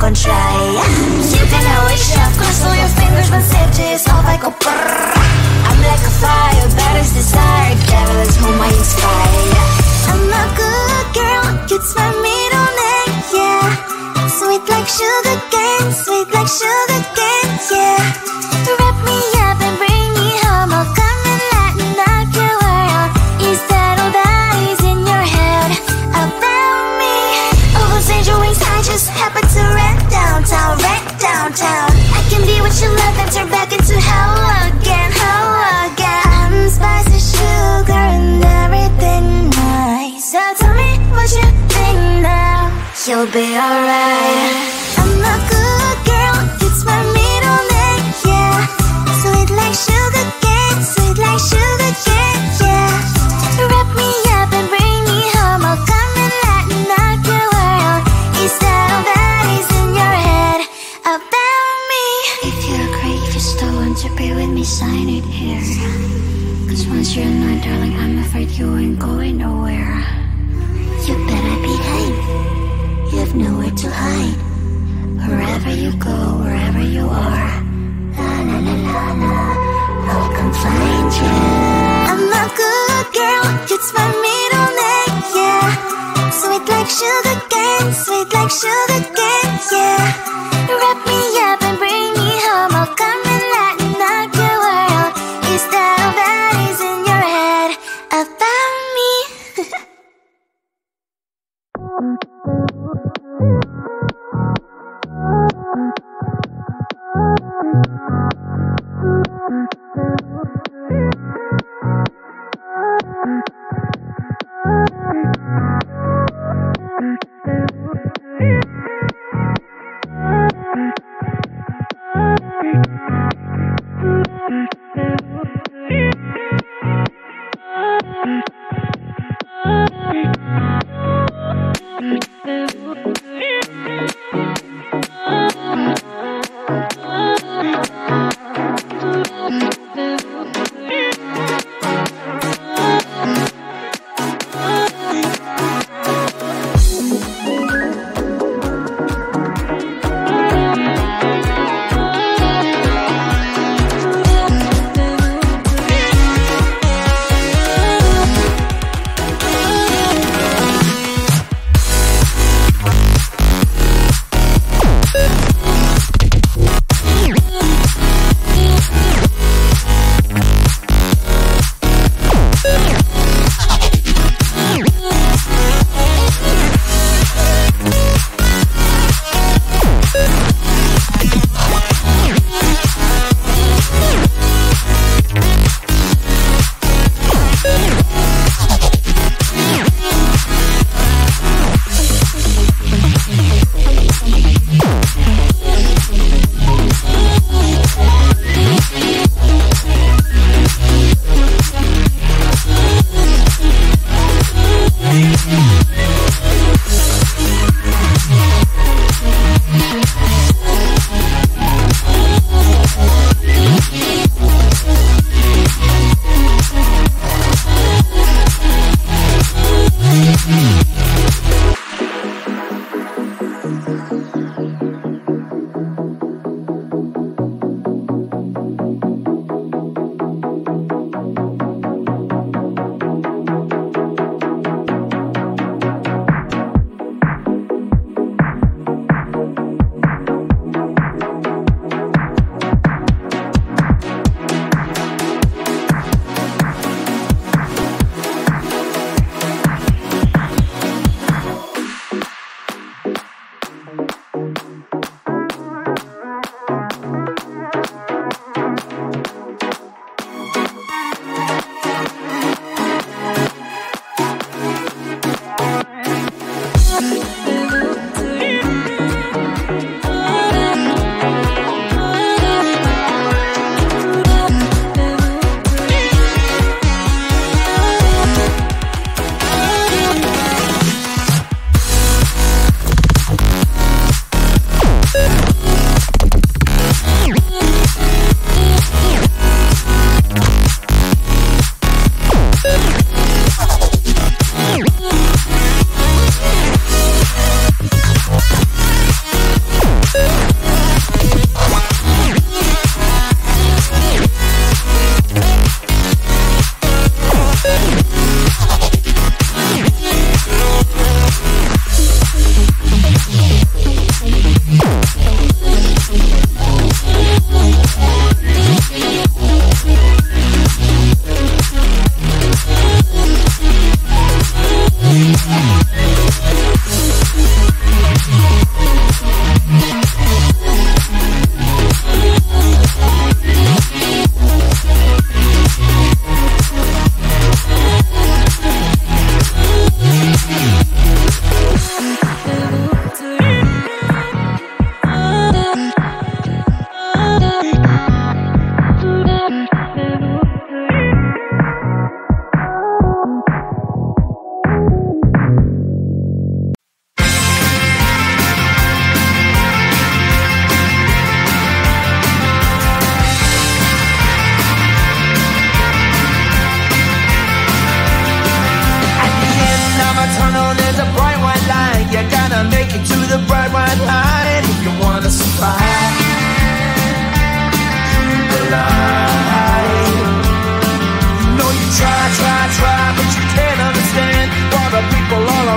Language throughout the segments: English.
gon' try. You can always shove, cross all your fingers, but save to yourself, I go brrrr. I'm like a fire, that is desire, devil is whom I inspire. I'm a good girl, it's my middle name, yeah. Sweet like sugar cane, sweet like sugar cane, yeah. Wrap me up and bring me home, I'll come and lighten up your world. Is that all that is in your head about me? All those angel wings I just happen to rent downtown, rent downtown. I can be what you love and turn back into hell again, hell again. I'm spicy sugar and everything nice. So tell me what you think now, you'll be alright. I'm a good girl, it's my middle name, yeah. Sweet like sugar cane, sweet like sugar cane, yeah. Wrap me up and bring me home, I'll come and lighten up your world. Is that all that is in your head about me? If you're great, if you still want to be with me, sign it here. Cause once you're not, darling, I'm afraid you ain't going nowhere. You better behave, you have nowhere to hide. Wherever you go, wherever you are, la la la la la, I'll come find you. I'm a good girl, it's my middle name, yeah. Sweet like sugar cane, sweet like sugar cane, yeah. Wrap me up and bring me home, I'll come and lighten up your world. Is that all that is in your head about me?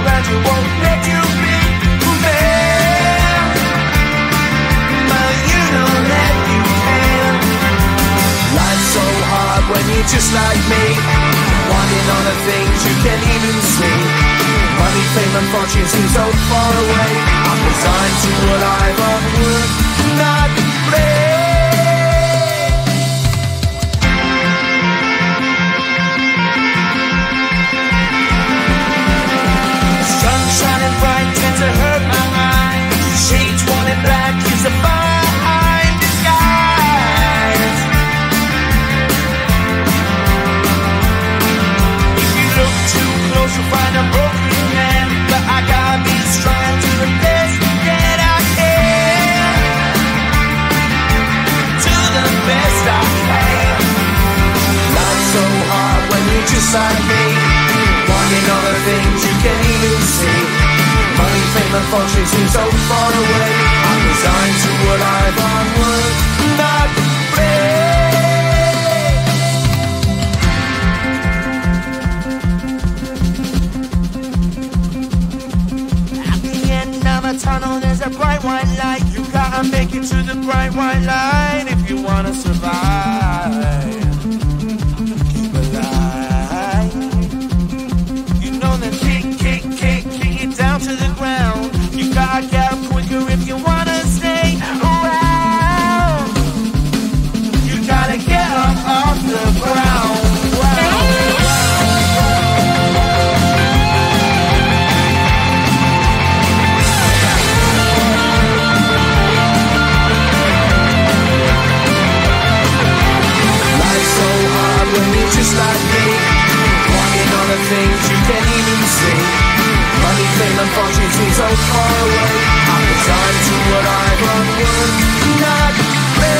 around you won't let you be man. But you know that you can. Life's so hard when you're just like me, wanting all the things you can't even see. Money, fame and fortune seem so far away. I'm resigned to a life of work, not play. Sun shining bright tends to hurt my mind. Shades worn in black is a fine disguise. If you look too close you'll find a broken man, but I gotta be strong to the best that I can. To the best I can. Life's so hard when you're just like me, wanting all the things you can't even see. Money, fame and fortune seem so far away. I'm resigned to a life on work, not play. At the end of a tunnel there's a bright white light. You gotta make it to the bright white light if you wanna survive. Keep alive. You know that kick it down to the ground. You gotta get up quicker if you wanna stay around. You gotta get up off the ground. Life's so hard when you're just like me, wanting all the things you can't even see. Money, fame and fortune seem so far away. I'm resigned to what I've run work, not play.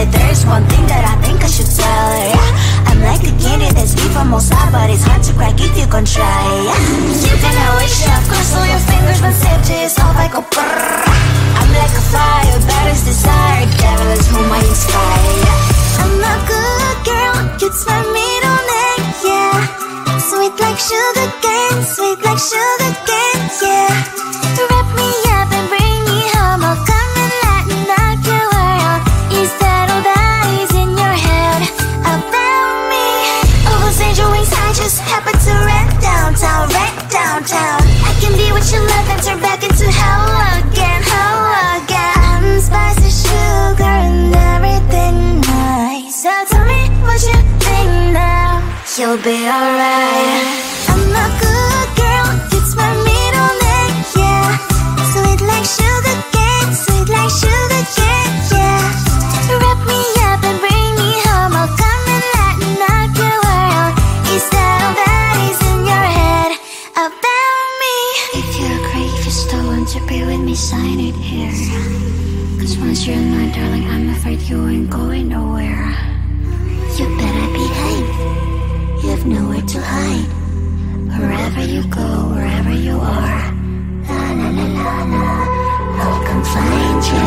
There's one thing that I think I should tell her, yeah. I'm like the candy that's deep from outside, but it's hard to crack if you can try, yeah. You can always shove, cross all your fingers when safety is off, I go brrrr. I'm like a fire, that is desire, devil is whom I inspire, yeah. I'm a good girl, it's my middle name, yeah. Sweet like sugar cane, yeah. Wrap me up and bring me home, I'll come and lighten up your world. Is that all that is in your head about me? All those angel wings I just happen to rent downtown. I can be what you love and turn back into hell again. I'm spicy sugar and everything nice. So tell me what you think now. You'll be alright. I'm a good girl, it's my middle name, yeah. Sweet like sugar cane, yeah. Wrap me up and bring me home, I'll come and lighten up your world. Is that all that is in your head about me? If you agree, if you still want to be with me, sign it here. Cause once you're mine, darling, I'm afraid you ain't going nowhere. You better behave, you have nowhere to hide. Wherever you go, wherever you are, I'll come find you.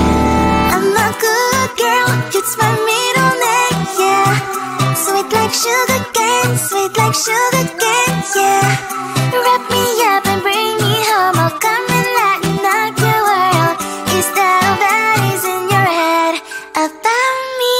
I'm a good girl, it's my middle name, yeah. Sweet like sugar cane, yeah. Wrap me up and bring me home, I'll come and lighten up your world. Is that all that is in your head about me?